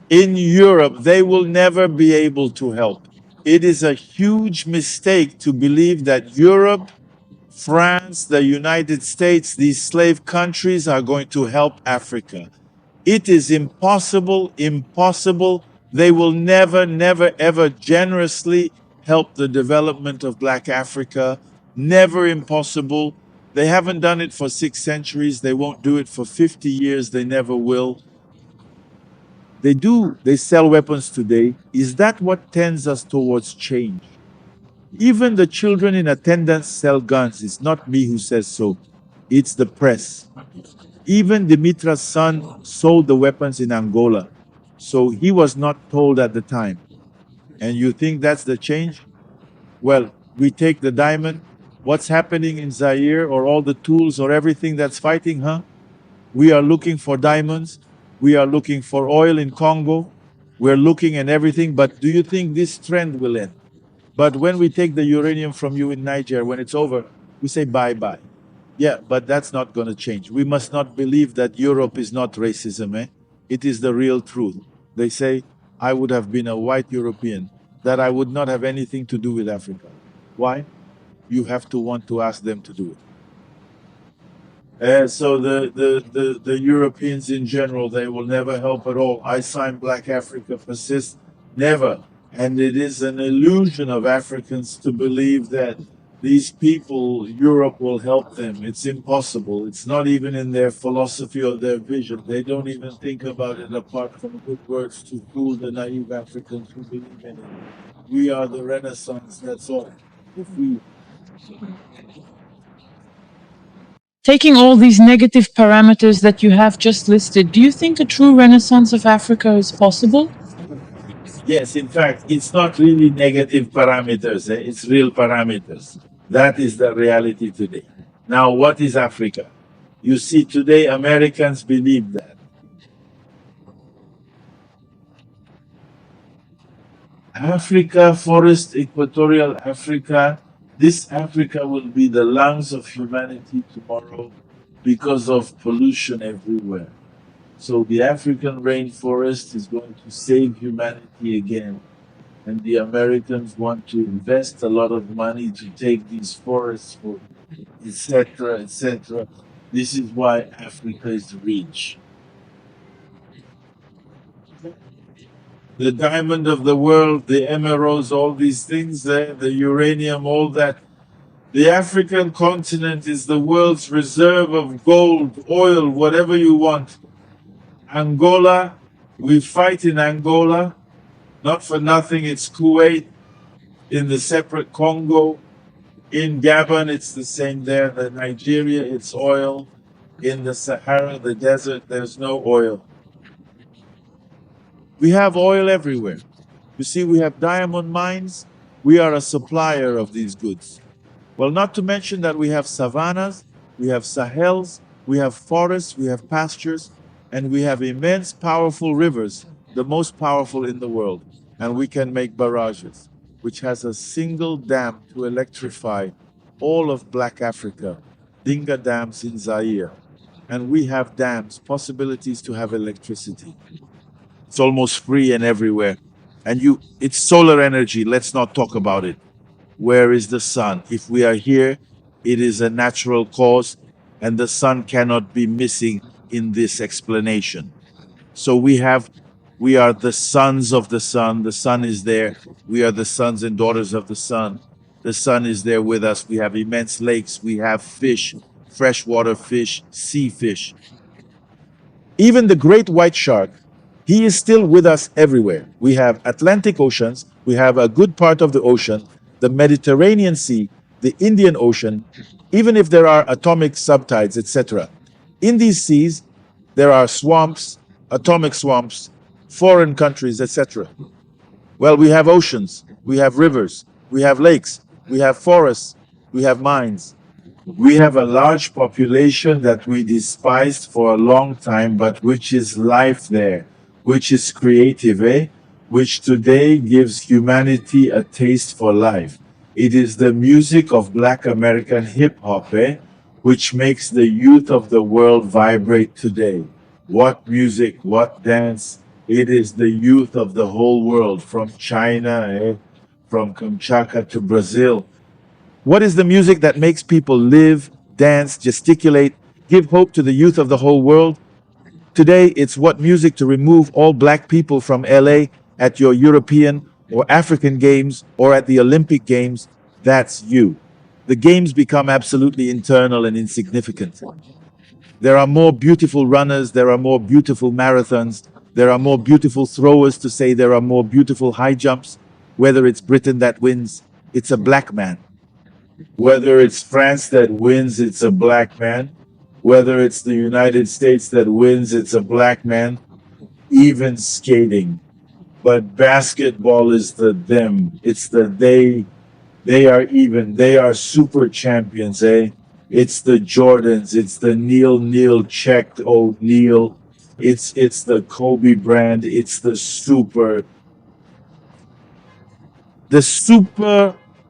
In Europe, they will never be able to help. It is a huge mistake to believe that Europe, France, the United States, these slave countries are going to help Africa. It is impossible, impossible. They will never, never, ever generously help the development of Black Africa. Never impossible. They haven't done it for 6 centuries. They won't do it for 50 years. They never will. They do, they sell weapons today. Is that what tends us towards change? Even the children in attendance sell guns. It's not me who says so, it's the press. Even Dimitra's son sold the weapons in Angola. So he was not told at the time. And you think that's the change? Well, we take the diamond. What's happening in Zaire, or all the tools or everything that's fighting, huh? We are looking for diamonds. We are looking for oil in Congo. We're looking at everything. But do you think this trend will end? But when we take the uranium from you in Niger, when it's over, we say bye-bye. Yeah, but that's not going to change. We must not believe that Europe is not racism, eh? It is the real truth. They say, I would have been a white European, that I would not have anything to do with Africa. Why? You have to want to ask them to do it. So the Europeans in general, they will never help at all. I sign Black Africa persists, never. And it is an illusion of Africans to believe that these people, Europe will help them. It's impossible. It's not even in their philosophy or their vision. They don't even think about it apart from good words to fool the naive Africans who believe in it. We are the Renaissance, that's all. If we Taking all these negative parameters that you have just listed, do you think a true renaissance of Africa is possible? Yes, in fact, it's not really negative parameters, eh? It's real parameters. That is the reality today. Now, what is Africa? You see, today Americans believe that. Africa, forest, equatorial Africa, this Africa will be the lungs of humanity tomorrow because of pollution everywhere. So the African rainforest is going to save humanity again. And the Americans want to invest a lot of money to take these forests for etc. etc. This is why Africa is rich. The diamond of the world, the emeralds, all these things there, the uranium, all that. The African continent is the world's reserve of gold, oil, whatever you want. Angola, we fight in Angola, not for nothing, it's Kuwait. In the separate Congo, in Gabon, it's the same there. The Nigeria, it's oil. In the Sahara, the desert, there's no oil. We have oil everywhere. You see, we have diamond mines. We are a supplier of these goods. Well, not to mention that we have savannas, we have Sahels, we have forests, we have pastures, and we have immense, powerful rivers, the most powerful in the world. And we can make barrages, which has a single dam to electrify all of Black Africa, Dinga dams in Zaire. And we have dams, possibilities to have electricity. It's almost free and everywhere. And it's solar energy. Let's not talk about it. Where is the sun? If we are here, it is a natural cause, and the sun cannot be missing in this explanation. So we are the sons of the sun. The sun is there. We are the sons and daughters of the sun. The sun is there with us. We have immense lakes. We have fish, freshwater fish, sea fish. Even the great white shark, he is still with us everywhere. We have Atlantic oceans. We have a good part of the ocean, the Mediterranean Sea, the Indian Ocean, even if there are atomic subtides, etc. In these seas, there are swamps, atomic swamps, foreign countries, etc. Well, we have oceans, we have rivers, we have lakes, we have forests, we have mines. We have a large population that we despised for a long time, but which is life there, which is creative, eh? Which today gives humanity a taste for life. It is the music of Black American hip hop, eh? Which makes the youth of the world vibrate today. What music, what dance, It is the youth of the whole world, from China, from Kamchatka to Brazil. What is the music that makes people live, dance, gesticulate, give hope to the youth of the whole world? Today, it's what music to remove all black people from LA at your European or African games or at the Olympic Games. That's you. The games become absolutely internal and insignificant. There are more beautiful runners, there are more beautiful marathons, there are more beautiful throwers to say there are more beautiful high jumps. Whether it's Britain that wins, it's a black man. Whether it's France that wins, it's a black man. Whether it's the United States that wins, it's a black man. Even skating. But basketball is the them. It's the they. They are even. They are super champions, eh? It's the Jordans. It's the Neil checked O'Neal. It's the Kobe brand. It's the super,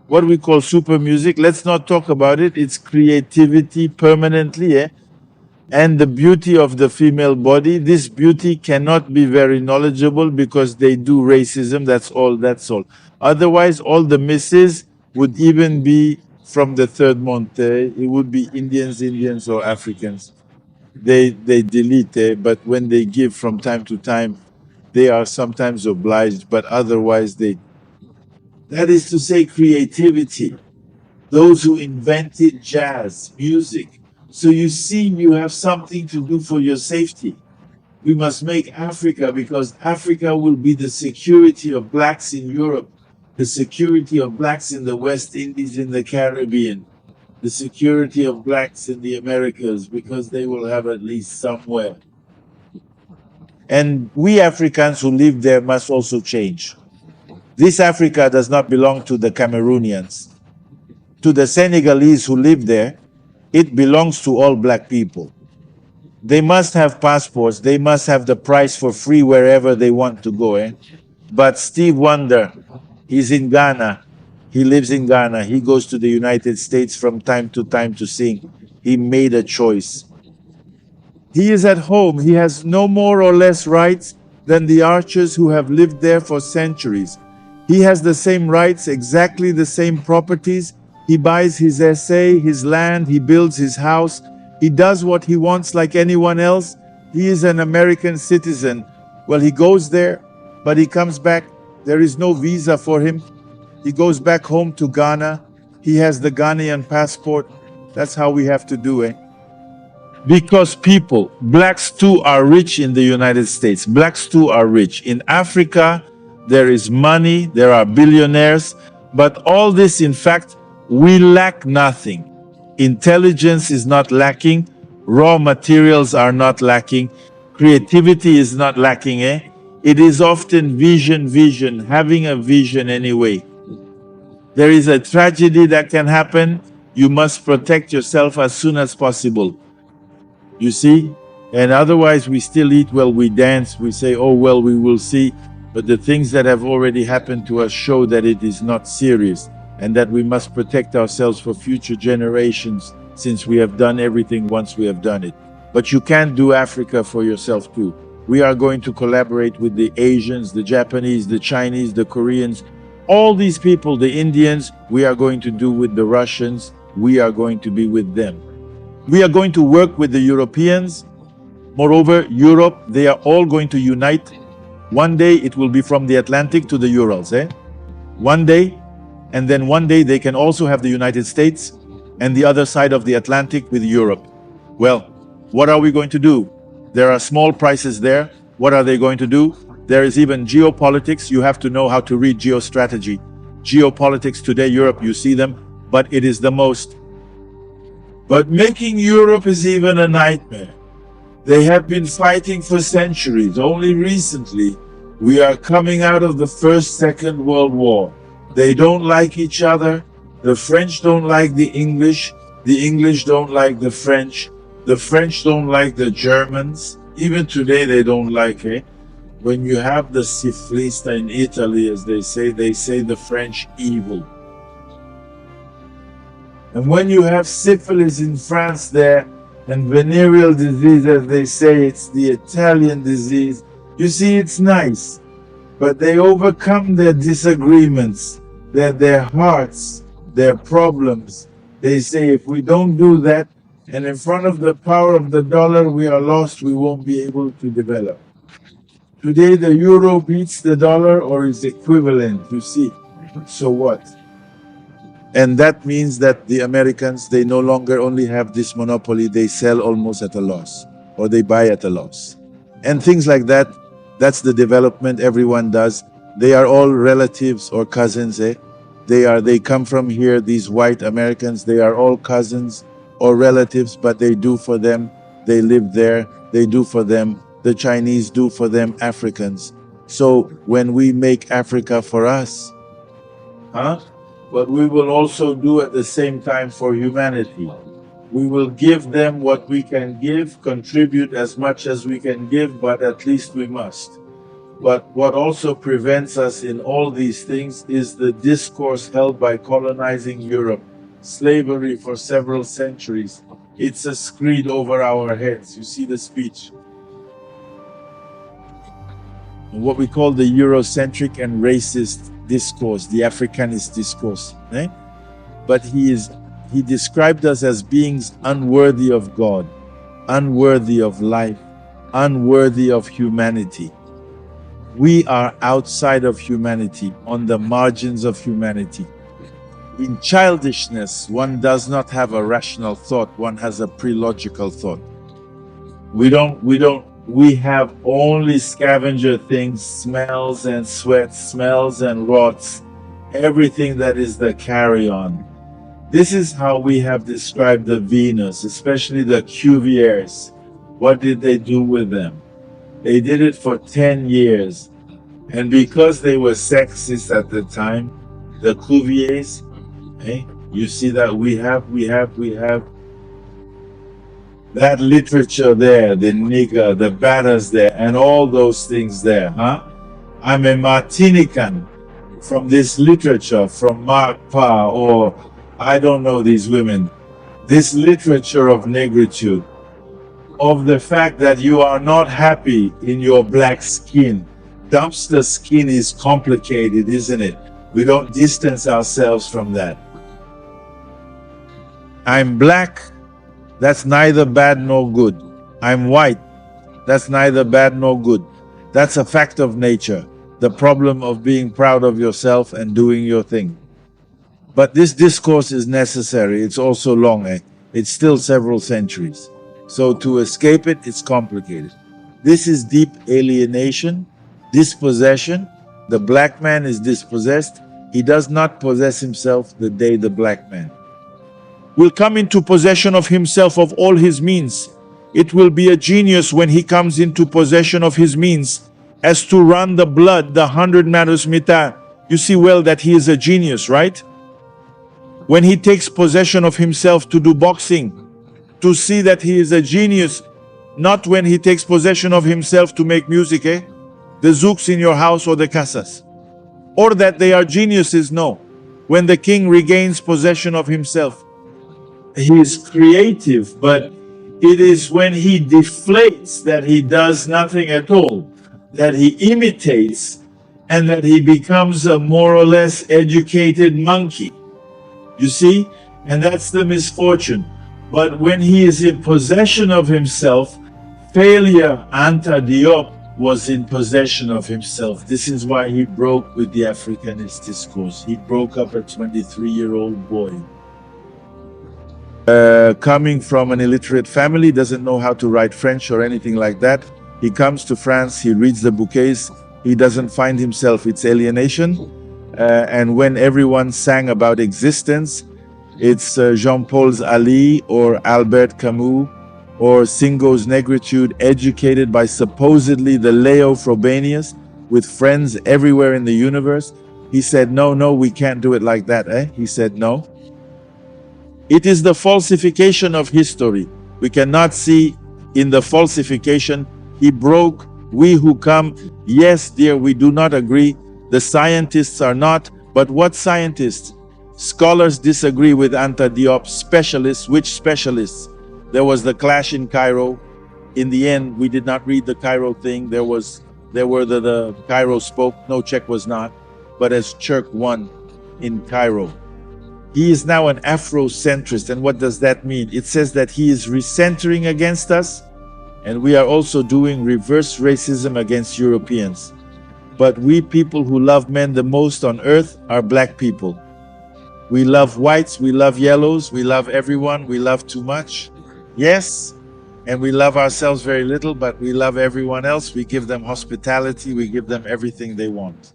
what we call super music. Let's not talk about it. It's creativity permanently, eh? And the beauty of the female body. This beauty cannot be very knowledgeable because they do racism. That's all. That's all. Otherwise, all the misses would even be from the third monte. It would be Indians or Africans. They delete, but when they give from time to time, they are sometimes obliged, but otherwise they. That is to say, creativity. Those who invented jazz music. So you see, you have something to do for your safety. We must make Africa, because Africa will be the security of blacks in Europe, the security of blacks in the West Indies, in the Caribbean, the security of blacks in the Americas, because they will have at least somewhere. And we Africans who live there must also change. This Africa does not belong to the Cameroonians. To the Senegalese who live there, it belongs to all black people. They must have passports. They must have the price for free wherever they want to go. But Steve Wonder, he's in Ghana. He lives in Ghana. He goes to the United States from time to time to sing. He made a choice. He is at home. He has no more or less rights than the archers who have lived there for centuries. He has the same rights, exactly the same properties. He buys his essay, his land, he builds his house. He does what he wants like anyone else. He is an American citizen. Well, he goes there, but he comes back. There is no visa for him. He goes back home to Ghana. He has the Ghanaian passport. That's how we have to do it. Because people, blacks too are rich in the United States. Blacks too are rich. In Africa, there is money, there are billionaires, but all this, in fact, we lack nothing. Intelligence is not lacking, raw materials are not lacking, creativity is not lacking, eh? It is often vision, having a vision anyway. There is a tragedy that can happen, you must protect yourself as soon as possible. You see? And otherwise we still eat well, we dance, we say, oh well, we will see. But the things that have already happened to us show that it is not serious and that we must protect ourselves for future generations, since we have done everything once we have done it. But you can't do Africa for yourself too. We are going to collaborate with the Asians, the Japanese, the Chinese, the Koreans, all these people, the Indians. We are going to do with the Russians. We are going to be with them. We are going to work with the Europeans. Moreover, Europe, they are all going to unite. One day it will be from the Atlantic to the Urals, One day, and then one day they can also have the United States and the other side of the Atlantic with Europe. Well, what are we going to do? There are small prices there. What are they going to do? There is even geopolitics. You have to know how to read geostrategy. Geopolitics today, Europe, you see them, but it is the most. But making Europe is even a nightmare. They have been fighting for centuries. Only recently, we are coming out of the First, Second World War. They don't like each other. The French don't like the English. The English don't like the French. The French don't like the Germans. Even today, they don't like it. When you have the syphilis in Italy, as they say the French evil. And when you have syphilis in France there, and venereal disease, as they say, it's the Italian disease, You see, it's nice, but they overcome their disagreements, their hearts, their problems. They say, if we don't do that, and in front of the power of the dollar, we are lost, we won't be able to develop. Today, the euro beats the dollar or is equivalent, you see. So what? And that means that the Americans, they no longer only have this monopoly, they sell almost at a loss, or they buy at a loss. And things like that, that's the development everyone does. They are all relatives or cousins, eh? They come from here, these white Americans, they are all cousins or relatives, but they do for them, they live there, they do for them, the Chinese do for them, Africans. So when we make Africa for us, but we will also do at the same time for humanity. We will give them what we can give, contribute as much as we can give, but at least we must. But what also prevents us in all these things is the discourse held by colonizing Europe, slavery for several centuries. It's a screed over our heads. You see the speech. What we call the Eurocentric and racist discourse, the Africanist discourse. Eh? But he described us as beings unworthy of God, unworthy of life, unworthy of humanity. We are outside of humanity, on the margins of humanity. In childishness, one does not have a rational thought, one has a pre-logical thought. We have only scavenger things, smells and sweats, smells and rots, everything that is the carry-on. This is how we have described the Venus, especially the Cuviers. What did they do with them? They did it for 10 years. And because they were sexist at the time, the Cuviers, you see that we have that literature there, the nigger, the batters there, and all those things there, I'm a Martinican from this literature, from Mark Pa, or I don't know these women. This literature of negritude, of the fact that you are not happy in your black skin. Dumpster skin is complicated, isn't it? We don't distance ourselves from that. I'm black, that's neither bad nor good. I'm white, that's neither bad nor good. That's a fact of nature, the problem of being proud of yourself and doing your thing. But this discourse is necessary, it's also long, It's still several centuries. So to escape it, it's complicated. This is deep alienation, dispossession. The black man is dispossessed. He does not possess himself the day the black man will come into possession of himself of all his means. It will be a genius when he comes into possession of his means, as to run the blood, the 100 matters mita. You see well that he is a genius, right? When he takes possession of himself to do boxing, to see that he is a genius, not when he takes possession of himself to make music, the zouks in your house or the casas. Or that they are geniuses, no. When the king regains possession of himself, he is creative, but it is when he deflates that he does nothing at all, that he imitates, and that he becomes a more or less educated monkey. You see? And that's the misfortune. But when he is in possession of himself, failure, Anta Diop, was in possession of himself. This is why he broke with the Africanist discourse. He broke up a 23-year-old boy. Coming from an illiterate family, doesn't know how to write French or anything like that. He comes to France, he reads the bouquets, he doesn't find himself, it's alienation. And when everyone sang about existence, it's Jean-Paul's Ali or Albert Camus or Singo's Negritude, educated by supposedly the Leo Frobenius with friends everywhere in the universe. He said, no, we can't do it like that, He said, no. It is the falsification of history. We cannot see in the falsification. He broke, we who come, yes, dear, we do not agree. The scientists are not, but what scientists? Scholars disagree with Anta Diop. Specialists, which specialists? There was the clash in Cairo. In the end, we did not read the Cairo thing. There was There were the Cairo spoke, no Czech was not, but as Chirk won in Cairo. He is now an Afrocentrist, and what does that mean? It says that he is recentering against us, and we are also doing reverse racism against Europeans. But we people who love men the most on earth are black people. We love whites, we love yellows, we love everyone, we love too much. Yes, and we love ourselves very little, but we love everyone else. We give them hospitality, we give them everything they want.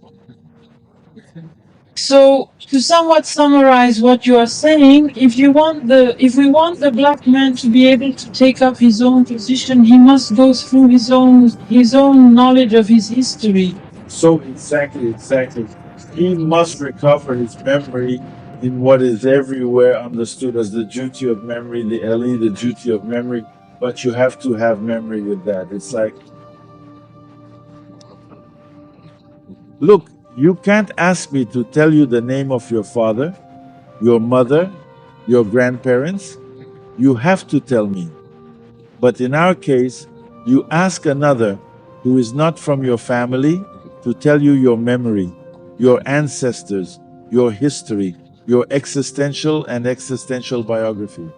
So, to somewhat summarize what you are saying, if we want the black man to be able to take up his own position, he must go through his own knowledge of his history. So exactly. He must recover his memory in what is everywhere understood as the duty of memory, the LE, the duty of memory. But you have to have memory with that. It's like, look, you can't ask me to tell you the name of your father, your mother, your grandparents. You have to tell me. But in our case, you ask another who is not from your family to tell you your memory, your ancestors, your history, your existential and existential biography.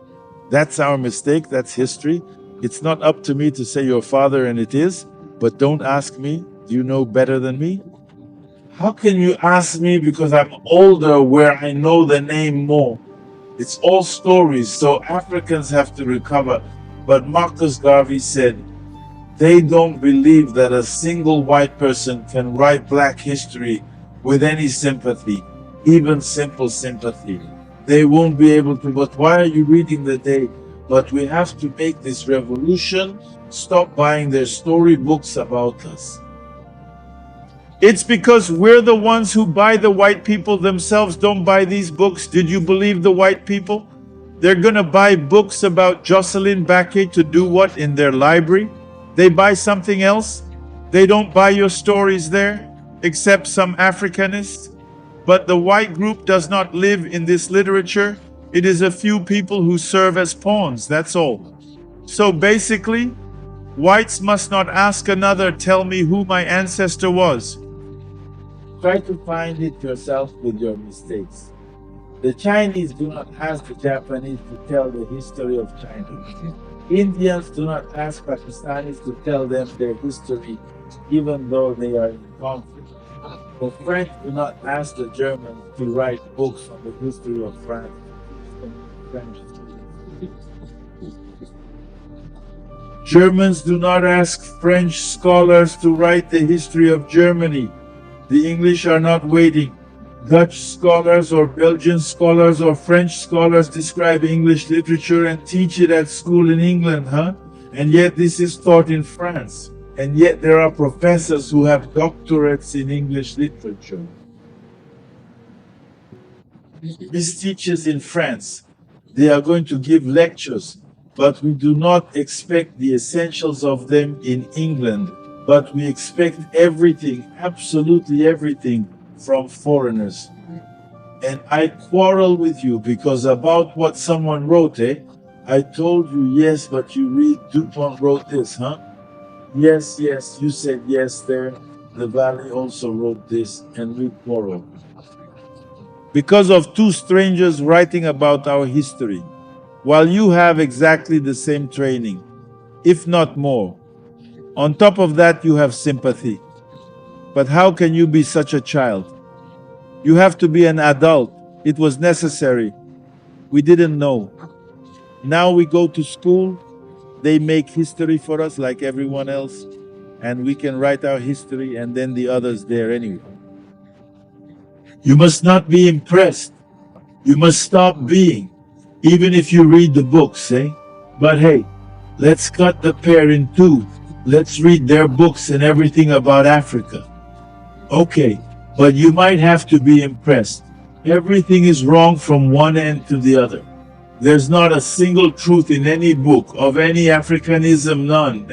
That's our mistake, that's history. It's not up to me to say your father, and it is, but don't ask me, do you know better than me? How can you ask me because I'm older where I know the name more? It's all stories, so Africans have to recover. But Marcus Garvey said, they don't believe that a single white person can write black history with any sympathy, even simple sympathy. They won't be able to, but why are you reading the day? But we have to make this revolution, stop buying their storybooks about us. It's because we're the ones who buy the white people themselves don't buy these books. Did you believe the white people? They're gonna buy books about Jocelyn Baquet to do what in their library? They buy something else? They don't buy your stories there, except some Africanists. But the white group does not live in this literature. It is a few people who serve as pawns, that's all. So basically, whites must not ask another, tell me who my ancestor was. Try to find it yourself with your mistakes. The Chinese do not ask the Japanese to tell the history of China. Indians do not ask Pakistanis to tell them their history, even though they are in conflict. The French do not ask the Germans to write books on the history of France. Germans do not ask French scholars to write the history of Germany. The English are not waiting. Dutch scholars or Belgian scholars or French scholars describe English literature and teach it at school in England, huh? And yet this is taught in France. And yet there are professors who have doctorates in English literature. These teachers in France, they are going to give lectures, but we do not expect the essentials of them in England, but we expect everything, absolutely everything, from foreigners. And I quarrel with you because about what someone wrote, I told you yes, but you read Dupont wrote this, huh? Yes, you said yes there. The Valley also wrote this, and we quarrel. Because of two strangers writing about our history, while you have exactly the same training, if not more. On top of that, you have sympathy. But how can you be such a child? You have to be an adult. It was necessary. We didn't know. Now we go to school. They make history for us like everyone else. And we can write our history and then the others there anyway. You must not be impressed. You must stop being. Even if you read the books, But hey, let's cut the pair in two. Let's read their books and everything about Africa. Okay, but you might have to be impressed. Everything is wrong from one end to the other. There's not a single truth in any book of any Africanism, none,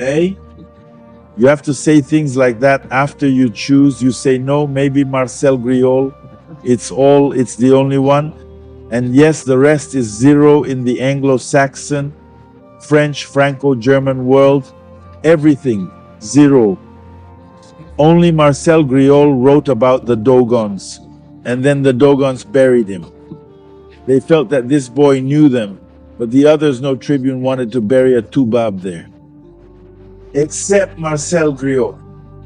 You have to say things like that after you choose. You say, no, maybe Marcel Griol. It's the only one. And yes, the rest is zero in the Anglo-Saxon, French, Franco-German world. Everything, zero. Only Marcel Griol wrote about the Dogons, and then the Dogons buried him. They felt that this boy knew them, but the others, no tribune wanted to bury a Toubab there. Except Marcel Griot.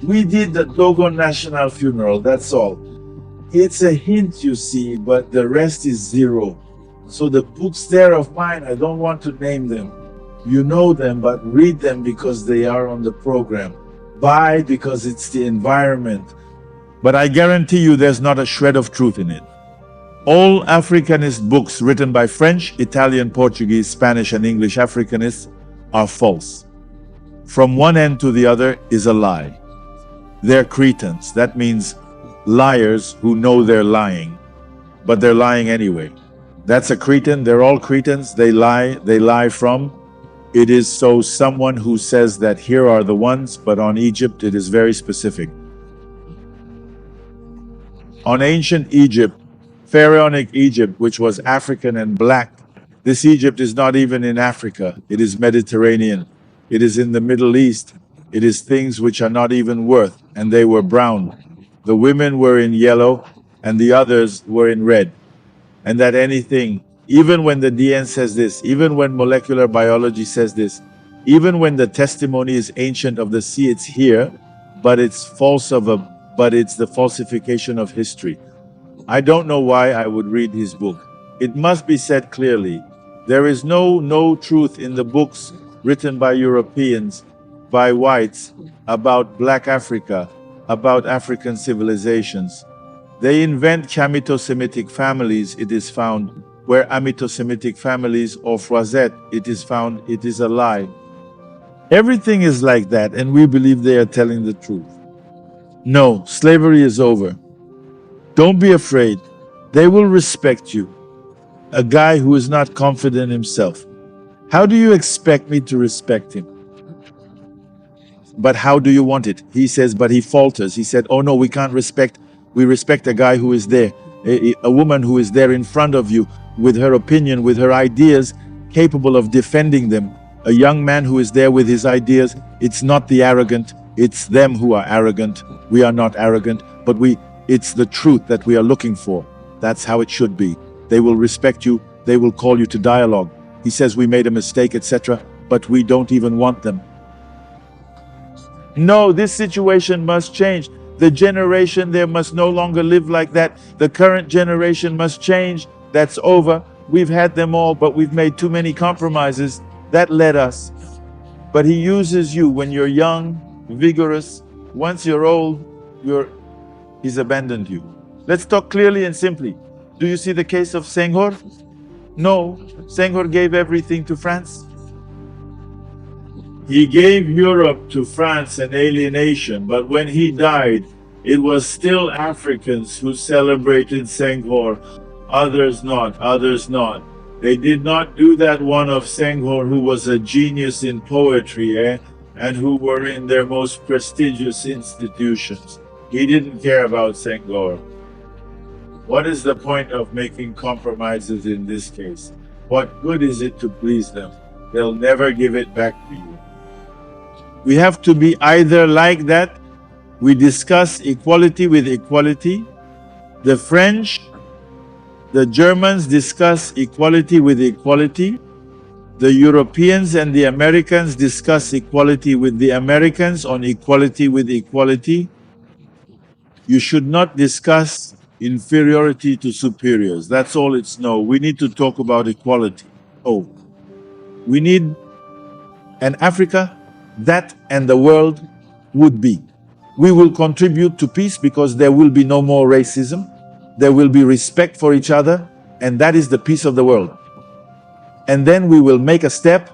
We did the Dogon national funeral, that's all. It's a hint, you see, but the rest is zero. So the books there of mine, I don't want to name them. You know them, but read them because they are on the program. Buy because it's the environment. But I guarantee you there's not a shred of truth in it. All Africanist books written by French, Italian, Portuguese, Spanish, and English Africanists are false. From one end to the other is a lie. They're cretins. That means liars who know they're lying, but they're lying anyway. That's a cretin. They're all cretins. They lie from. It is so someone who says that here are the ones, but on Egypt it is very specific. On ancient Egypt, Pharaonic Egypt, which was African and black, this Egypt is not even in Africa. It is Mediterranean. It is in the Middle East. It is things which are not even worth, and they were brown. The women were in yellow, and the others were in red. And that anything, even when the DN says this, even when molecular biology says this, even when the testimony is ancient of the sea, it's here, but it's but it's the falsification of history. I don't know why I would read his book. It must be said clearly, there is no truth in the books written by Europeans, by whites, about Black Africa, about African civilizations. They invent Chamito-Semitic families, it is found, where Amito-Semitic families or Froisette, it is found, it is a lie. Everything is like that, and we believe they are telling the truth. No, slavery is over. Don't be afraid. They will respect you. A guy who is not confident himself. How do you expect me to respect him? But how do you want it? He says, but he falters. He said, oh no, we can't respect. We respect a guy who is there, a woman who is there in front of you with her opinion, with her ideas, capable of defending them. A young man who is there with his ideas. It's not the arrogant. It's them who are arrogant. We are not arrogant, but it's the truth that we are looking for. That's how it should be. They will respect you. They will call you to dialogue. He says we made a mistake, etc., but we don't even want them. No, this situation must change. The generation there must no longer live like that. The current generation must change. That's over. We've had them all, but we've made too many compromises. That led us. But he uses you when you're young, vigorous. Once you're old, he's abandoned you. Let's talk clearly and simply. Do you see the case of Senghor? No, Senghor gave everything to France. He gave Europe to France and alienation, but when he died, it was still Africans who celebrated Senghor, others not, others not. They did not do that one of Senghor who was a genius in poetry, and who were in their most prestigious institutions. He didn't care about Senghor. What is the point of making compromises in this case? What good is it to please them? They'll never give it back to you. We have to be either like that, we discuss equality with equality. The French, the Germans discuss equality with equality. The Europeans and the Americans discuss equality with the Americans on equality with equality. You should not discuss inferiority to superiors. That's all it's no. We need to talk about equality. Oh, we need an Africa that and the world would be. We will contribute to peace because there will be no more racism. There will be respect for each other, and that is the peace of the world. And then we will make a step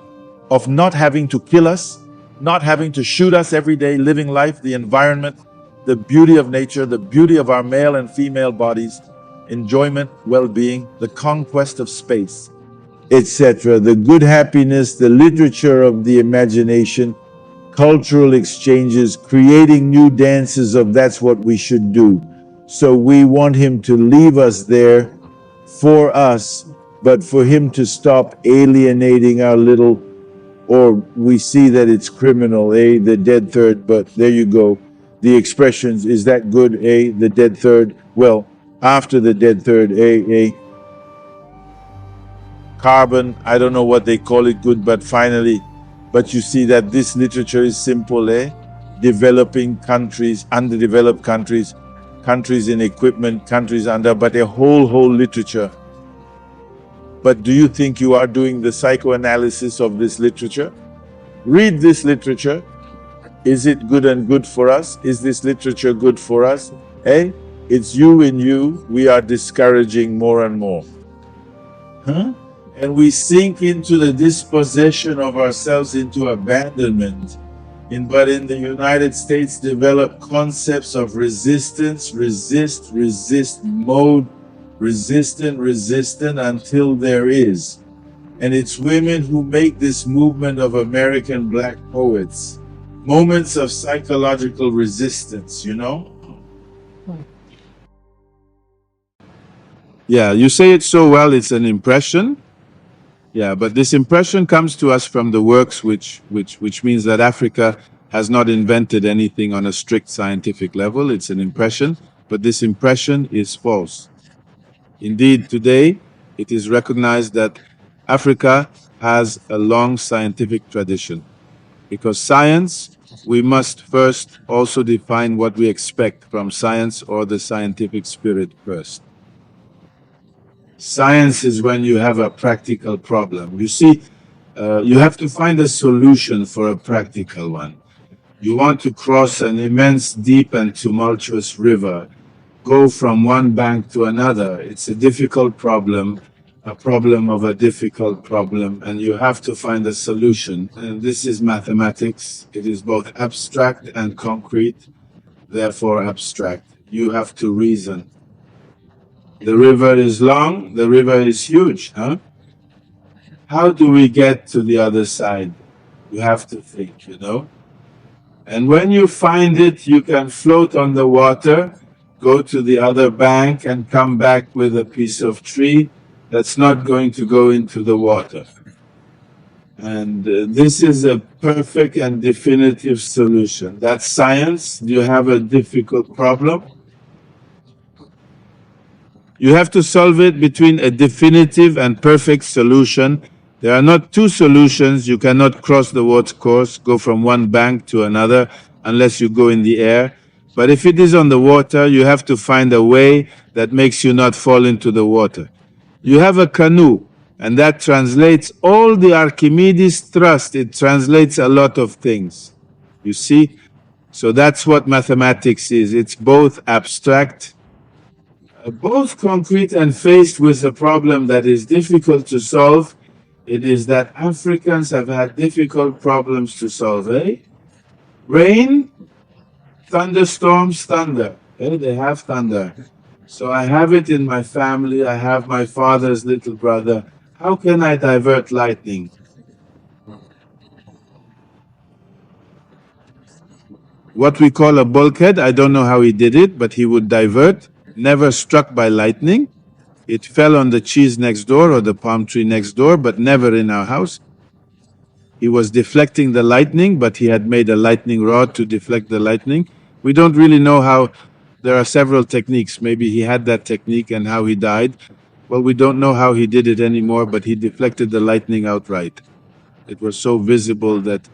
of not having to kill us, not having to shoot us every day, living life, the environment, the beauty of nature, the beauty of our male and female bodies, enjoyment, well-being, the conquest of space, etc. The good happiness, the literature of the imagination, cultural exchanges, creating new dances of that's what we should do. So we want him to leave us there for us, but for him to stop alienating our little, or we see that it's criminal, the dead third, but there you go. the expressions, is that good, A, the dead third? Well, after the dead third, A, carbon, I don't know what they call it good, but finally, but you see that this literature is simple, eh? Developing countries, underdeveloped countries, countries in equipment, countries under, but a whole literature. But do you think you are doing the psychoanalysis of this literature? Read this literature. Is it good and good for us? Is this literature good for us? Eh? It's you and you. We are discouraging more and more. Huh? And we sink into the dispossession of ourselves into abandonment. But in the United States, develop concepts of resistance, resist mode, resistant until there is. And it's women who make this movement of American Black poets. Moments of psychological resistance, you know? Yeah, you say it so well, it's an impression. Yeah, but this impression comes to us from the works, which means that Africa has not invented anything on a strict scientific level. It's an impression, but this impression is false. Indeed, today, it is recognized that Africa has a long scientific tradition. Because science, we must first also define what we expect from science or the scientific spirit first. Science is when you have a practical problem. You see, you have to find a solution for a practical one. You want to cross an immense, deep and tumultuous river, go from one bank to another. It's a difficult problem, a problem of a difficult problem, and you have to find a solution. And this is mathematics. It is both abstract and concrete, therefore abstract. You have to reason. The river is long, the river is huge, huh? How do we get to the other side? You have to think, you know? And when you find it, you can float on the water, go to the other bank and come back with a piece of tree that's not going to go into the water. And this is a perfect and definitive solution. That's science. You have a difficult problem. You have to solve it between a definitive and perfect solution. There are not two solutions. You cannot cross the water course, go from one bank to another, unless you go in the air. But if it is on the water, you have to find a way that makes you not fall into the water. You have a canoe, and that translates all the Archimedes thrust. It translates a lot of things. You see? So that's what mathematics is. It's both abstract, both concrete, and faced with a problem that is difficult to solve. It is that Africans have had difficult problems to solve, eh? Rain, thunderstorms, thunder. Eh? They have thunder. So I have it in my family. I have my father's little brother. How can I divert lightning? What we call a bulkhead, I don't know how he did it, but he would divert, never struck by lightning. It fell on the cheese next door or the palm tree next door, but never in our house. He was deflecting the lightning, but he had made a lightning rod to deflect the lightning. We don't really know how. There are several techniques. Maybe he had that technique and how he died. Well, we don't know how he did it anymore, but he deflected the lightning outright. It was so visible that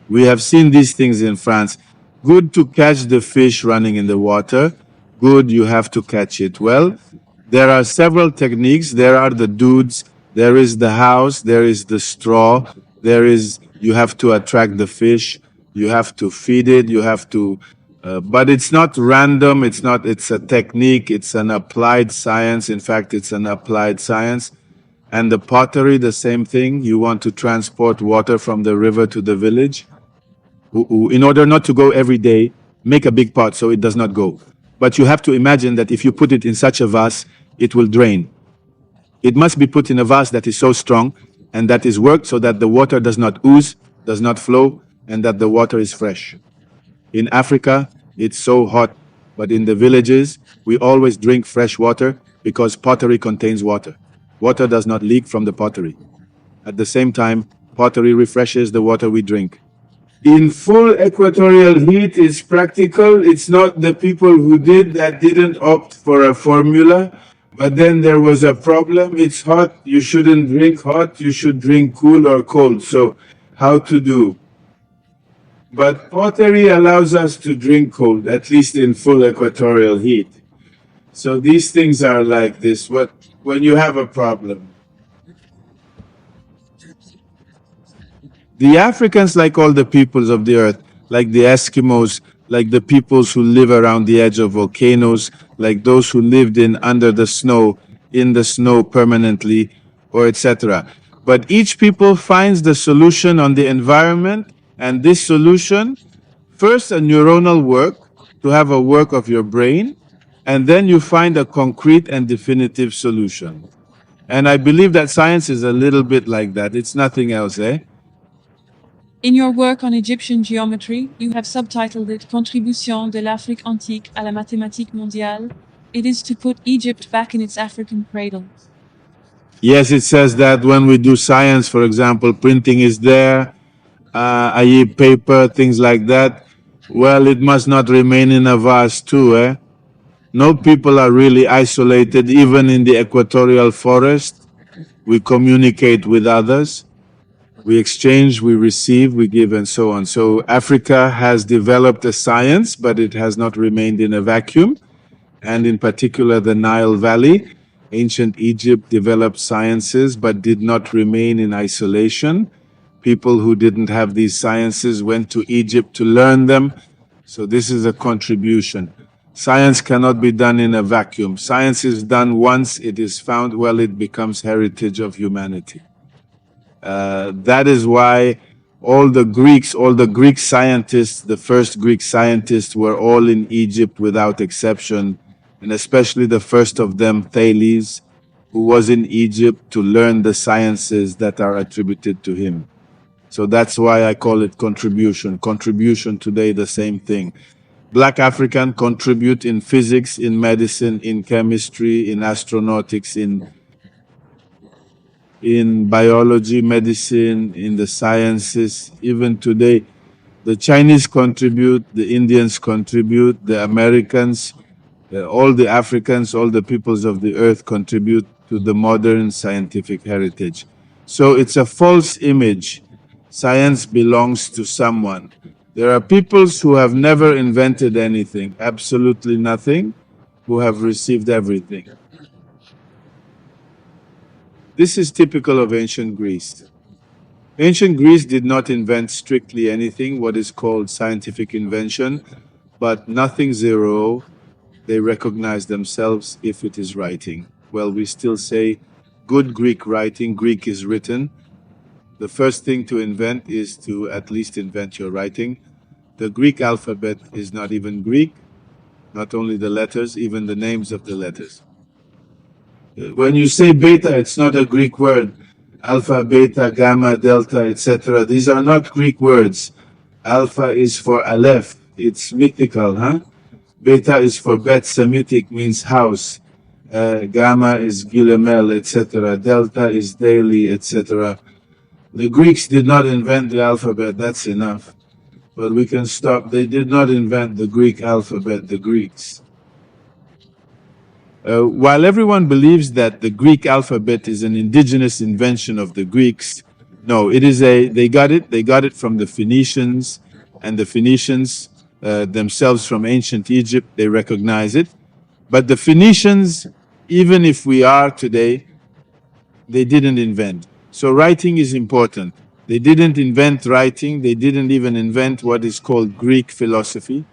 we have seen these things in France. Good to catch the fish running in the water. Good, you have to catch it. Well, there are several techniques. There are the dudes. There is the house. There is the straw. You have to attract the fish. You have to feed it. You have to, but it's not random. It's a technique. It's an applied science. In fact, it's an applied science. And the pottery, the same thing. You want to transport water from the river to the village. In order not to go every day, make a big pot so it does not go. But you have to imagine that if you put it in such a vase, it will drain. It must be put in a vase that is so strong and that is worked so that the water does not ooze, does not flow, and that the water is fresh. In Africa, it's so hot, but in the villages, we always drink fresh water because pottery contains water. Water does not leak from the pottery. At the same time, pottery refreshes the water we drink. In full equatorial heat is practical. It's not the people who did that didn't opt for a formula, but then there was a problem. It's hot. You shouldn't drink hot. You should drink cool or cold. So, how to do? But pottery allows us to drink cold, at least in full equatorial heat. So these things are like this. What when you have a problem? The Africans, like all the peoples of the earth, like the Eskimos, like the peoples who live around the edge of volcanoes, like those who lived in under the snow, in the snow permanently, or etc. But each people finds the solution on the environment, and this solution, first a neuronal work, to have a work of your brain, and then you find a concrete and definitive solution. And I believe that science is a little bit like that. It's nothing else, eh? In your work on Egyptian geometry, you have subtitled it Contribution de l'Afrique antique à la mathématique mondiale. It is to put Egypt back in its African cradle. Yes, it says that when we do science, for example, printing is there, i.e., paper, things like that. Well, it must not remain in a vase too, eh? No people are really isolated, even in the equatorial forest. We communicate with others. We exchange, we receive, we give, and so on. So Africa has developed a science, but it has not remained in a vacuum. And in particular, the Nile Valley. Ancient Egypt developed sciences, but did not remain in isolation. People who didn't have these sciences went to Egypt to learn them. So this is a contribution. Science cannot be done in a vacuum. Science is done once it is found, well, it becomes heritage of humanity. That is why all the Greek scientists, the first Greek scientists were all in Egypt without exception, and especially the first of them, Thales, who was in Egypt to learn the sciences that are attributed to him. So that's why I call it contribution. Contribution today, the same thing. Black African contribute in physics, in medicine, in chemistry, in astronautics, in biology, medicine, in the sciences. Even today, the Chinese contribute, the Indians contribute, the Americans, all the Africans, all the peoples of the earth contribute to the modern scientific heritage. So it's a false image. Science belongs to someone. There are peoples who have never invented anything, absolutely nothing, who have received everything. This is typical of ancient Greece. Ancient Greece did not invent strictly anything, what is called scientific invention, but nothing zero. They recognize themselves if it is writing. Well, we still say good Greek writing, Greek is written. The first thing to invent is to at least invent your writing. The Greek alphabet is not even Greek, not only the letters, even the names of the letters. When you say beta, it's not a Greek word. Alpha, beta, gamma, delta, etc. These are not Greek words. Alpha is for Aleph. It's mythical, huh? Beta is for Bet, Semitic, means house. Gamma is Gilemel, etc. Delta is daily, etc. The Greeks did not invent the alphabet, that's enough. But we can stop. They did not invent the Greek alphabet, the Greeks. While everyone believes that the Greek alphabet is an indigenous invention of the Greeks, no, they got it from the Phoenicians, and the Phoenicians themselves from ancient Egypt, they recognize it. But the Phoenicians, even if we are today, they didn't invent. So writing is important. They didn't invent writing, they didn't even invent what is called Greek philosophy,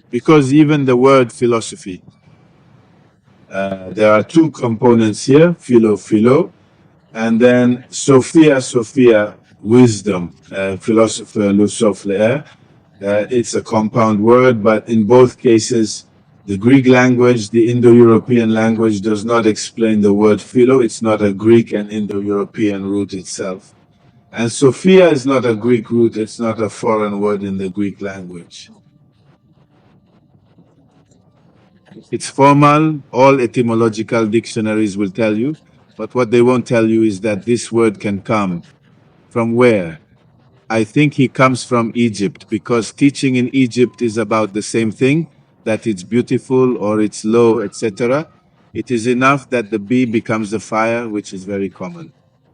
because even the word philosophy, there are two components here, philo, and then Sophia, wisdom, philosopher, lusophle. It's a compound word, but in both cases, the Greek language, the Indo-European language, does not explain the word philo. It's not a Greek and Indo-European root itself. And Sophia is not a Greek root, it's not a foreign word in the Greek language. It's formal, all etymological dictionaries will tell you, but what they won't tell you is that this word can come from where? I think he comes from Egypt because teaching in Egypt is about the same thing, that it's beautiful or it's low, etc. It is enough that the bee becomes the fire, which is very common.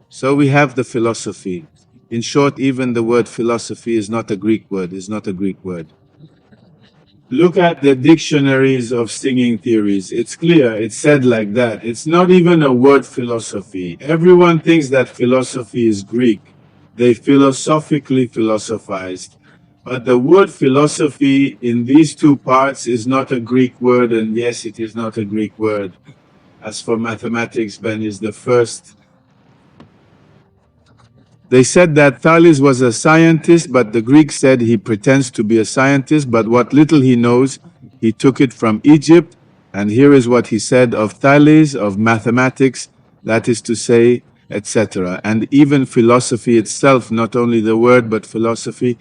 So we have the philosophy. In short, even the word philosophy is not a Greek word, is not a Greek word. Look at the dictionaries of singing theories. It's clear, it's said like that. It's not even a word philosophy. Everyone thinks that philosophy is Greek. They philosophically philosophized. But the word philosophy in these two parts is not a Greek word, and yes, it is not a Greek word. As for mathematics, Ben is the first. They said that Thales was a scientist, but the Greeks said he pretends to be a scientist, but what little he knows, he took it from Egypt. And here is what he said of Thales, of mathematics, that is to say, etc. And even philosophy itself, not only the word, but philosophy,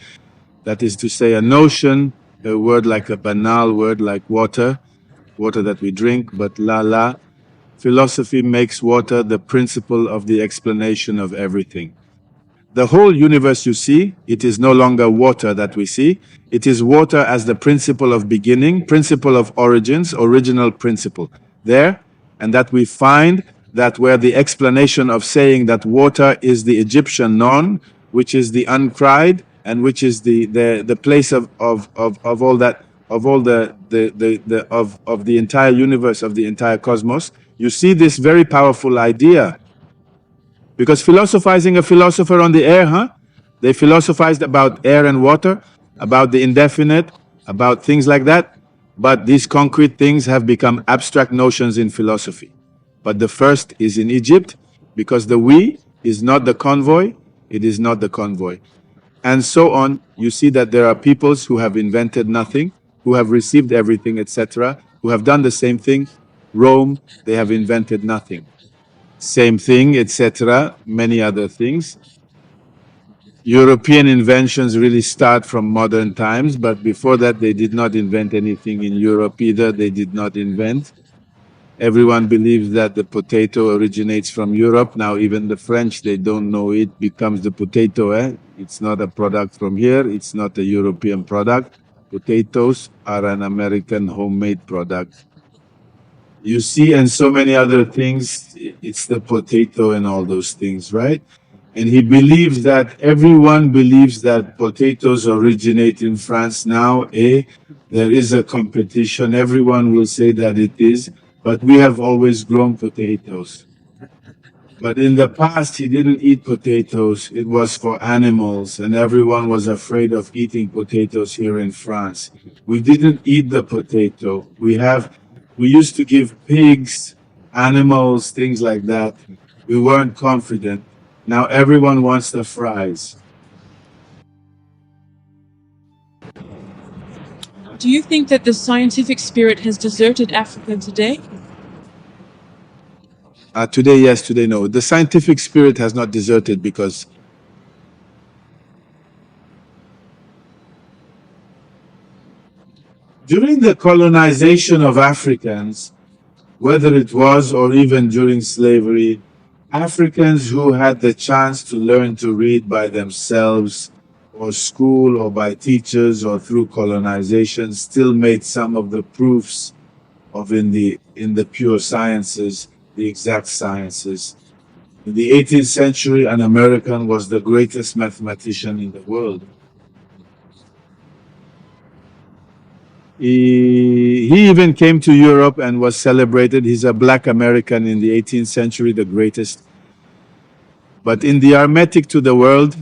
that is to say, a notion, a word like a banal word like water, water that we drink, but la. Philosophy makes water the principle of the explanation of everything. The whole universe you see, it is no longer water that we see. It is water as the principle of beginning, principle of origins, original principle. There, and that we find that where the explanation of saying that water is the Egyptian non, which is the uncried, and which is the place of all that, of all the of the entire universe, of the entire cosmos, you see this very powerful idea. Because philosophizing a philosopher on the air, huh? They philosophized about air and water, about the indefinite, about things like that. But these concrete things have become abstract notions in philosophy. But the first is in Egypt, because the we is not the convoy, it is not the convoy. And so on. You see that there are peoples who have invented nothing, who have received everything, etc., who have done the same thing. Rome, they have invented nothing. Same thing, etc., many other things. European inventions really start from modern times, but before that, they did not invent anything in Europe either. They did not invent. Everyone believes that the potato originates from Europe. Now, even the French, they don't know it becomes the potato. It's not a product from here. It's not a European product. Potatoes are an American homemade product. You see, and so many other things, it's the potato and all those things, right? And he believes that everyone believes that potatoes originate in France now. There is a competition. Everyone will say that it is, but we have always grown potatoes. But in the past, he didn't eat potatoes. It was for animals, and everyone was afraid of eating potatoes here in France. We didn't eat the potato. We used to give pigs, animals, things like that. We weren't confident. Now everyone wants the fries. Do you think that the scientific spirit has deserted Africa today? Today, yes, today, no. The scientific spirit has not deserted because during the colonization of Africans, whether it was or even during slavery, Africans who had the chance to learn to read by themselves or school or by teachers or through colonization still made some of the proofs of in the pure sciences, the exact sciences. In the 18th century, an American was the greatest mathematician in the world. He even came to Europe and was celebrated. He's a black American in the 18th century, the greatest. But in the Hermetic to the world,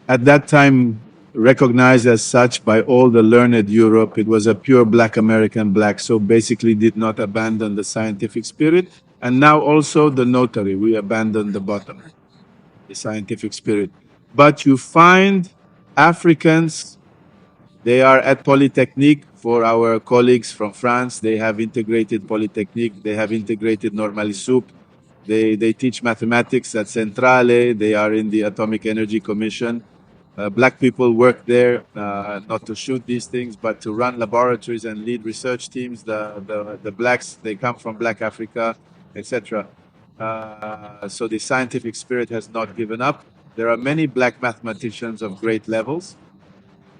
at that time recognized as such by all the learned Europe, it was a pure black American black, so basically did not abandon the scientific spirit. And now also the notary, we abandoned the bottom, the scientific spirit. But you find Africans, they are at Polytechnique. For our colleagues from France, they have integrated Polytechnique, they have integrated Normally Soup. They teach mathematics at Centrale, they are in the Atomic Energy Commission. Black people work there, not to shoot these things, but to run laboratories and lead research teams. The blacks, they come from Black Africa, etc. So the scientific spirit has not given up. There are many black mathematicians of great levels.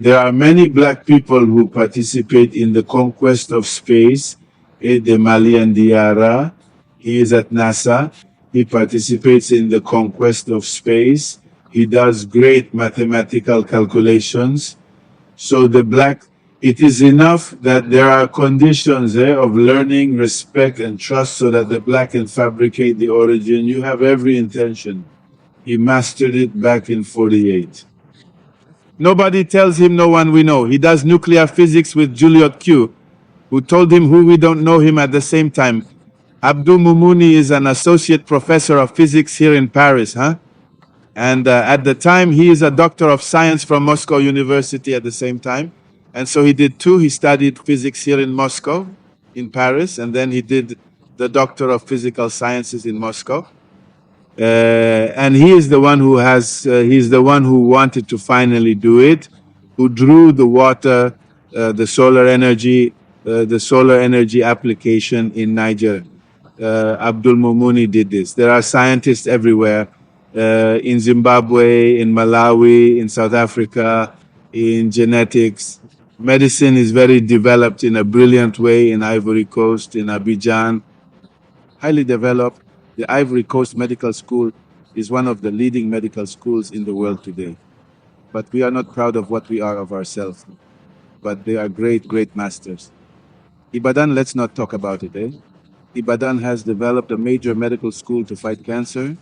There are many black people who participate in the conquest of space. De Malian Diarra, he is at NASA. He participates in the conquest of space. He does great mathematical calculations. So the black, it is enough that there are conditions there of learning, respect, and trust so that the black can fabricate the origin. You have every intention. He mastered it back in 48. Nobody tells him no one we know. He does nuclear physics with Juliet Q, who told him who we don't know him at the same time. Abdul Mumuni is an associate professor of physics here in Paris, huh? And at the time, he is a doctor of science from Moscow University at the same time. And so he did two. He studied physics here in Moscow, in Paris, and then he did the doctor of physical sciences in Moscow. And he is the one who he's the one who wanted to finally do it, who drew the water, the solar energy application in Niger. Abdul Mumuni did this. There are scientists everywhere, in Zimbabwe, in Malawi, in South Africa, in genetics. Medicine is very developed in a brilliant way in Ivory Coast, in Abidjan, highly developed. The Ivory Coast Medical School is one of the leading medical schools in the world today. But we are not proud of what we are of ourselves. But they are great, great masters. Ibadan, let's not talk about it, eh? Ibadan has developed a major medical school to fight cancer.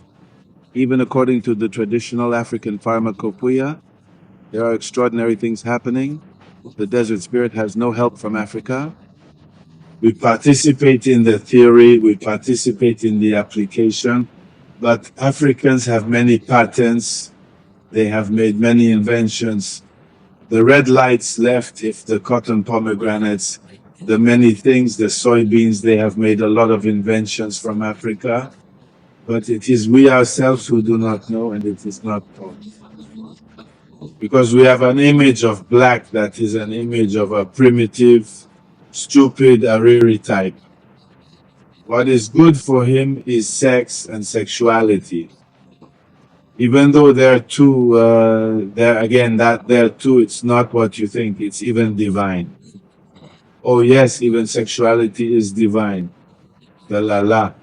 Even according to the traditional African pharmacopoeia, there are extraordinary things happening. The desert spirit has no help from Africa. We participate in the theory, we participate in the application, but Africans have many patents, they have made many inventions. The red lights left, if the cotton pomegranates, the many things, the soybeans, they have made a lot of inventions from Africa, but it is we ourselves who do not know, and it is not taught. Because we have an image of black that is an image of a primitive, stupid Ariri type. What is good for him is sex and sexuality. Even though there are two, it's not what you think, it's even divine. Oh yes, even sexuality is divine. The la la.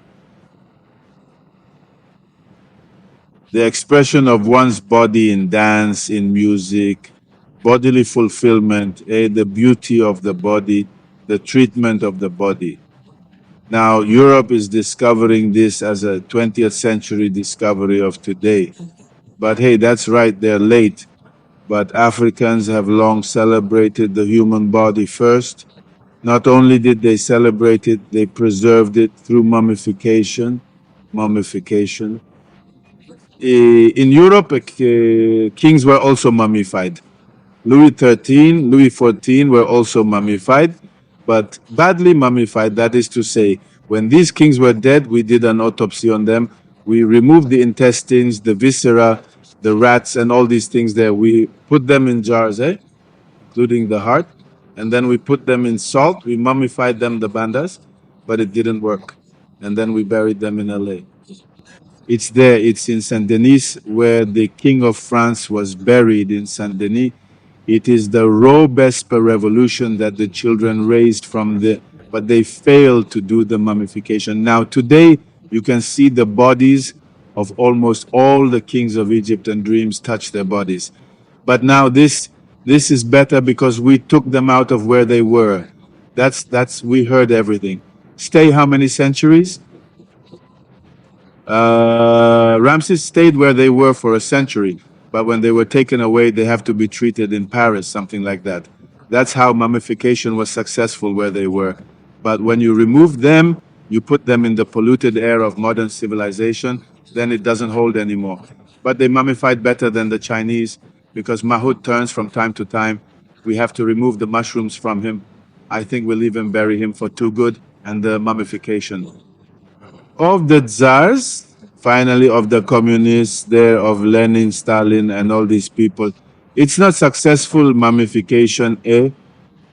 The expression of one's body in dance, in music, bodily fulfillment, the beauty of the body, the treatment of the body. Now, Europe is discovering this as a 20th century discovery of today. But hey, that's right, they're late. But Africans have long celebrated the human body first. Not only did they celebrate it, they preserved it through mummification. In Europe, kings were also mummified. Louis XIII, Louis XIV were also mummified, but badly mummified. That is to say, when these kings were dead, we did an autopsy on them. We removed the intestines, the viscera, the rats, and all these things there. We put them in jars, including the heart, and then we put them in salt. We mummified them, the bandas, but it didn't work. And then we buried them in LA. It's there, it's in Saint Denis, where the King of France was buried in Saint Denis. It is the Robespierre revolution that the children raised from but they failed to do the mummification. Now, today, you can see the bodies of almost all the kings of Egypt, and dreams touch their bodies. But now this is better because we took them out of where they were. We heard everything. Stay how many centuries? Ramses stayed where they were for a century, but when they were taken away, they have to be treated in Paris, something like that. That's how mummification was successful where they were. But when you remove them, you put them in the polluted air of modern civilization, then it doesn't hold anymore. But they mummified better than the Chinese because Mahout turns from time to time. We have to remove the mushrooms from him. I think we'll even bury him for too good, and the mummification. Of the czars, finally of the communists there, of Lenin, Stalin, and all these people, it's not successful mummification,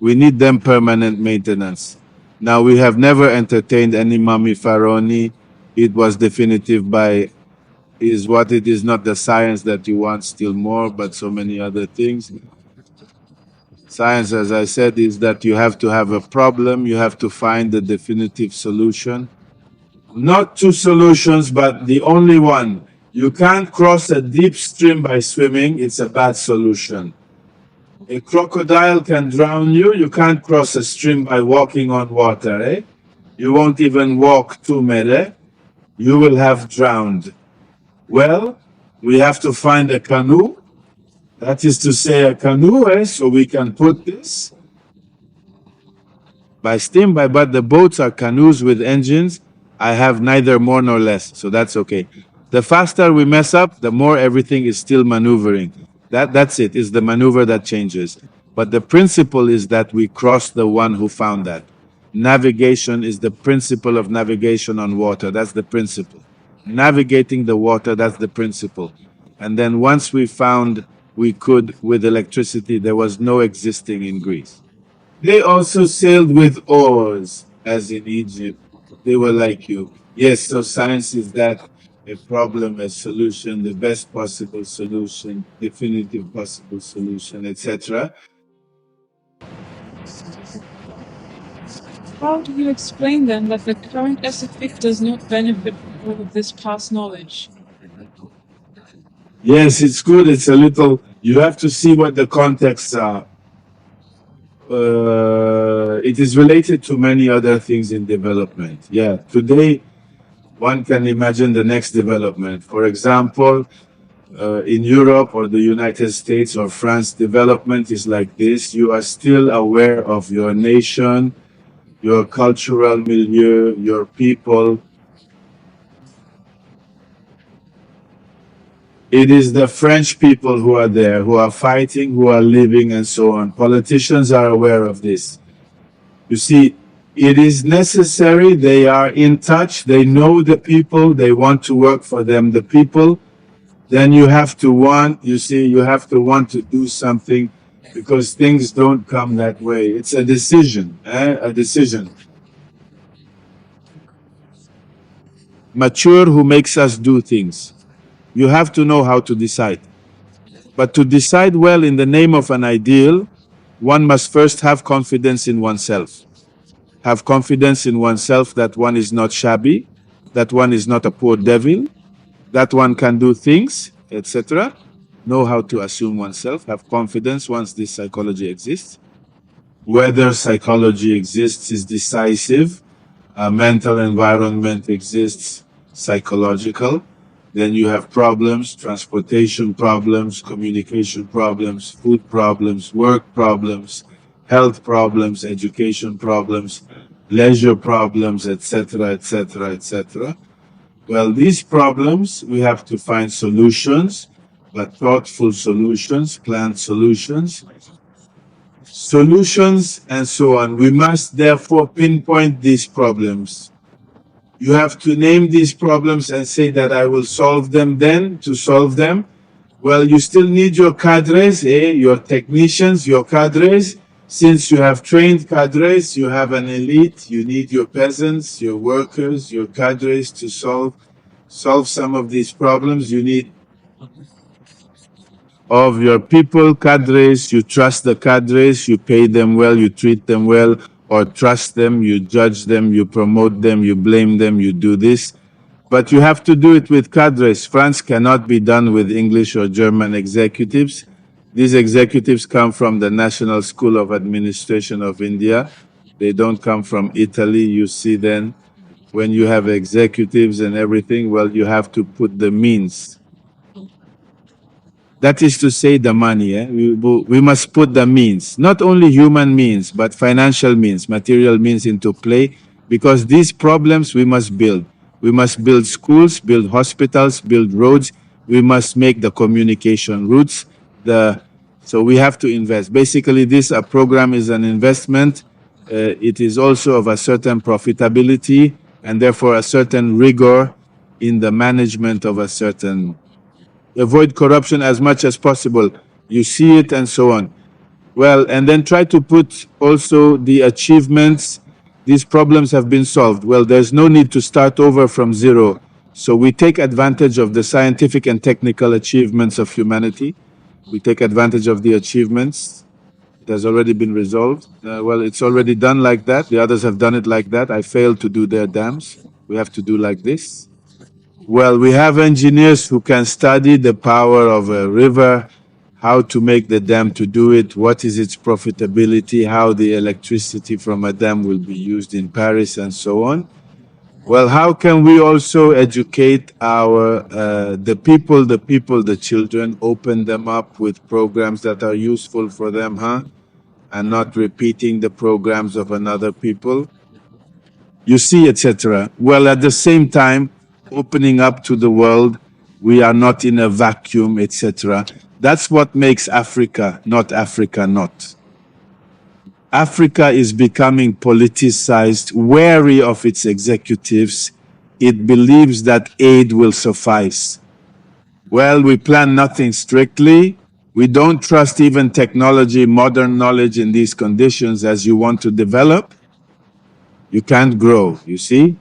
we need them permanent maintenance. Now, we have never entertained any mummy pharaoni. It was definitive by is what it is, not the science that you want still more, but so many other things. Science, as I said, is that you have to have a problem, you have to find the definitive solution. Not two solutions, but the only one. You can't cross a deep stream by swimming, it's a bad solution. A crocodile can drown you, you can't cross a stream by walking on water, eh? You won't even walk 2 meters, you will have drowned. Well, we have to find a canoe. That is to say, a canoe, so we can put this by steam, but the boats are canoes with engines. I have neither more nor less, so that's okay. The faster we mess up, the more everything is still maneuvering. That's it, is the maneuver that changes. But the principle is that we cross the one who found that. Navigation is the principle of navigation on water. That's the principle. Navigating the water, that's the principle. And then once we found we could with electricity, there was no existing in Greece. They also sailed with oars, as in Egypt. They were like you. Yes, so science is that a problem, a solution, the best possible solution, definitive possible solution, etc. How do you explain then that the current scientific does not benefit from this past knowledge? Yes, it's good. It's a little, you have to see what the contexts are. It is related to many other things in development. Yeah, today one can imagine the next development. For example, in Europe or the United States or France, development is like this. You are still aware of your nation, your cultural milieu, your people. It is the French people who are there, who are fighting, who are living, and so on. Politicians are aware of this. You see, it is necessary. They are in touch. They know the people. They want to work for them, the people. Then you have to want, you see, you have to want to do something because things don't come that way. It's a decision, a decision. Mature who makes us do things. You have to know how to decide. But to decide well in the name of an ideal, one must first have confidence in oneself. Have confidence in oneself that one is not shabby, that one is not a poor devil, that one can do things, etc. Know how to assume oneself, have confidence once this psychology exists. Whether psychology exists is decisive. A mental environment exists, psychological. Then you have problems, transportation problems, communication problems, food problems, work problems, health problems, education problems, leisure problems, etc., etc., etc. Well, these problems, we have to find solutions, but thoughtful solutions, planned solutions, and so on. We must therefore pinpoint these problems. You have to name these problems and say that I will solve them then to solve them. Well, you still need your cadres, your technicians, your cadres. Since you have trained cadres, you have an elite, you need your peasants, your workers, your cadres to solve some of these problems. You need of your people, cadres, you trust the cadres, you pay them well, you treat them well, or trust them, you judge them, you promote them, you blame them, you do this. But you have to do it with cadres. France cannot be done with English or German executives. These executives come from the National School of Administration of India. They don't come from Italy. You see then, when you have executives and everything, well, you have to put the means. That is to say, the money. We must put the means, not only human means, but financial means, material means into play, because these problems we must build. We must build schools, build hospitals, build roads. We must make the communication routes. So we have to invest. Basically, this program is an investment. It is also of a certain profitability and therefore a certain rigor in the management of a certain. Avoid corruption as much as possible. You see it and so on. Well, and then try to put also the achievements. These problems have been solved. Well, there's no need to start over from zero. So we take advantage of the scientific and technical achievements of humanity. We take advantage of the achievements. It has already been resolved. Well, it's already done like that. The others have done it like that. I failed to do their dams. We have to do like this. Well, we have engineers who can study the power of a river, how to make the dam to do it, what is its profitability, how the electricity from a dam will be used in Paris, and so on. Well, how can we also educate the children, open them up with programs that are useful for them, huh? And not repeating the programs of another people? You see, etc. Well, at the same time, opening up to the world, we are not in a vacuum, etc. That's what makes Africa not. Africa is becoming politicized, wary of its executives. It believes that aid will suffice. Well, we plan nothing strictly. We don't trust even technology, modern knowledge in these conditions. As you want to develop, you can't grow, you see?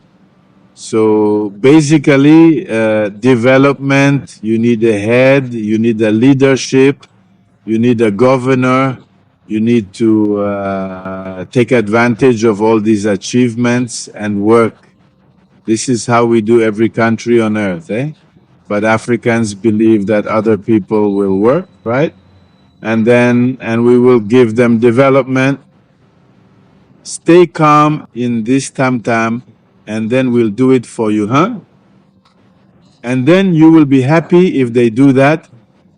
So basically, development, you need a head, you need a leadership, you need a governor, you need to take advantage of all these achievements and work. This is how we do every country on earth, eh? But Africans believe that other people will work, right? And we will give them development. Stay calm in this tam, and then we'll do it for you, huh? And then you will be happy if they do that.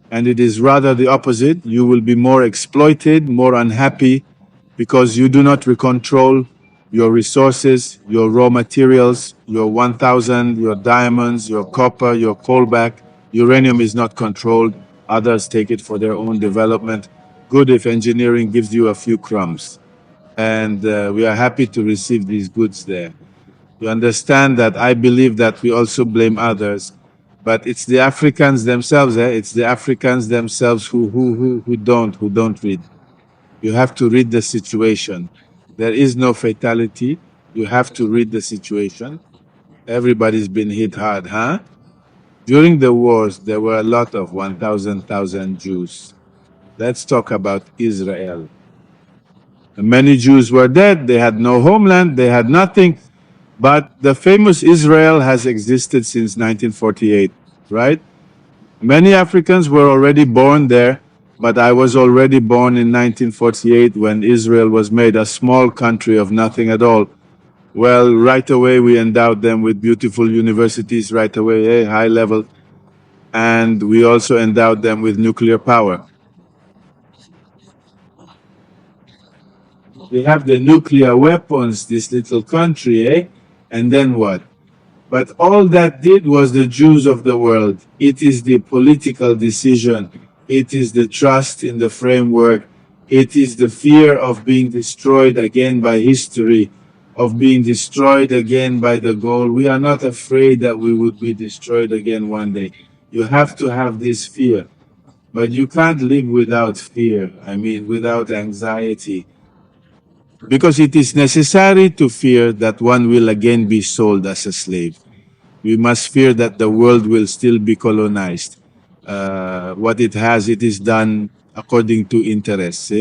And it is rather the opposite. You will be more exploited, more unhappy, because you do not control your resources, your raw materials, your 1000, your diamonds, your copper, your coalback. Uranium is not controlled. Others take it for their own development. Good if engineering gives you a few crumbs. And we are happy to receive these goods there. You understand that I believe that we also blame others, but it's the Africans themselves, It's the Africans themselves who don't read. You have to read the situation. There is no fatality. You have to read the situation. Everybody's been hit hard, huh? During the wars, there were a lot of 1,000 Jews. Let's talk about Israel. Many Jews were dead. They had no homeland. They had nothing. But the famous Israel has existed since 1948, right? Many Africans were already born there, but I was already born in 1948 when Israel was made a small country of nothing at all. Well, right away we endowed them with beautiful universities, right away, high level, and we also endowed them with nuclear power. They have the nuclear weapons, this little country, And then what? But all that did was the Jews of the world. It is the political decision. It is the trust in the framework. It is the fear of being destroyed again by history, of being destroyed again by the goal. We are not afraid that we would be destroyed again one day. You have to have this fear. But you can't live without fear. I mean, without anxiety. Because it is necessary to fear that one will again be sold as a slave. We must fear that the world will still be colonized. What it has, it is done according to interests.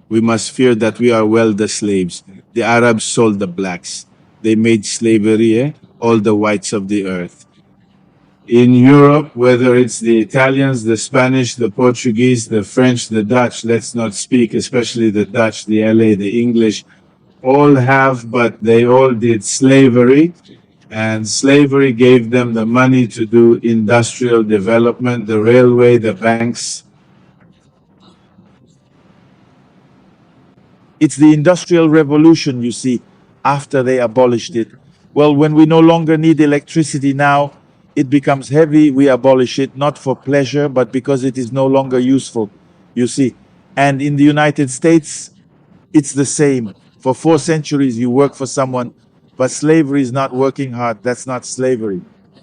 We must fear that we are the slaves. The Arabs sold the blacks. They made slavery, all the whites of the earth. In Europe, whether it's the Italians, the Spanish, the Portuguese, the French, the Dutch, let's not speak, especially the Dutch, the LA, the English, all have, but they all did slavery. And slavery gave them the money to do industrial development, the railway, the banks. It's the Industrial Revolution, you see, after they abolished it. Well, when we no longer need electricity now, it becomes heavy, we abolish it, not for pleasure, but because it is no longer useful, you see. And in the United States, it's the same. For 4 centuries, you work for someone, but slavery is not working hard. That's not slavery.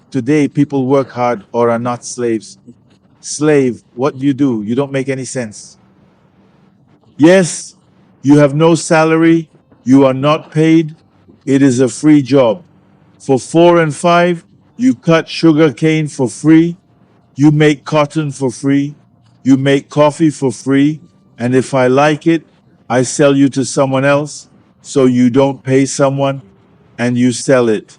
Today, people work hard or are not slaves. Slave, what do? You don't make any sense. Yes, you have no salary, you are not paid, it is a free job. For 4 and 5, You cut sugar cane for free. You make cotton for free. You make coffee for free. And if I like it, I sell you to someone else. So you don't pay someone and you sell it.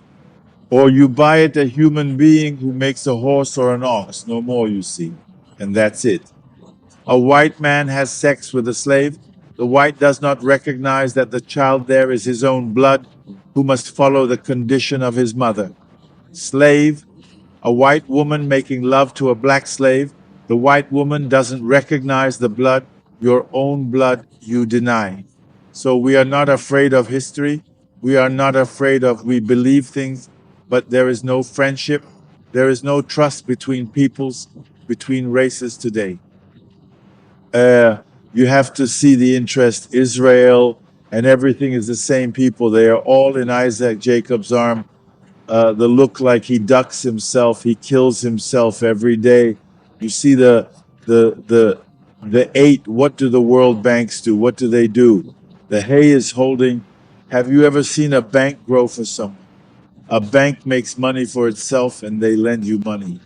Or you buy it a human being who makes a horse or an ox, no more, you see. And that's it. A white man has sex with a slave. The white does not recognize that the child there is his own blood, who must follow the condition of his mother. Slave, a white woman making love to a black slave. The white woman doesn't recognize the blood, your own blood you deny. So we are not afraid of history. We are not afraid of, we believe things, but there is no friendship. There is no trust between peoples, between races today. You have to see the interest. Israel and everything is the same people. They are all in Isaac Jacob's arm. The look like he ducks himself, he kills himself every day. You see the eight. What do the world banks do? What do they do? The hay is holding. Have you ever seen a bank grow for someone? A bank makes money for itself and they lend you money.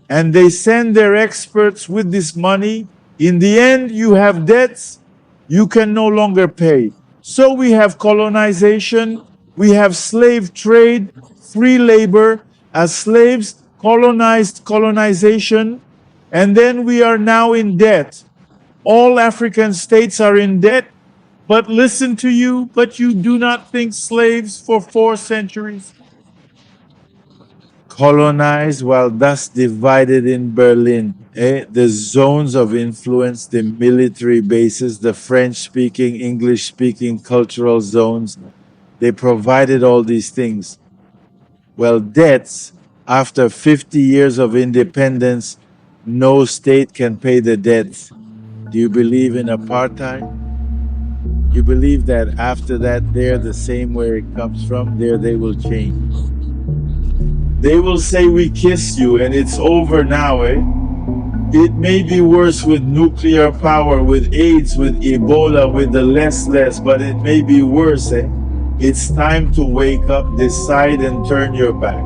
And they send their experts with this money. In the end, you have debts you can no longer pay. So we have colonization, we have slave trade, free labor as slaves, colonized colonization, and then we are now in debt. All African states are in debt, but listen to you, but you do not think slaves for 4 centuries. Colonized while thus divided in Berlin. The zones of influence, the military bases, the French-speaking, English-speaking cultural zones, they provided all these things. Well, debts, after 50 years of independence, no state can pay the debts. Do you believe in apartheid? You believe that after that, they're the same where it comes from, there they will change. They will say we kissed you and it's over now, eh? It may be worse with nuclear power, with AIDS, with Ebola, with the less, but it may be worse, eh? It's time to wake up, decide and turn your back.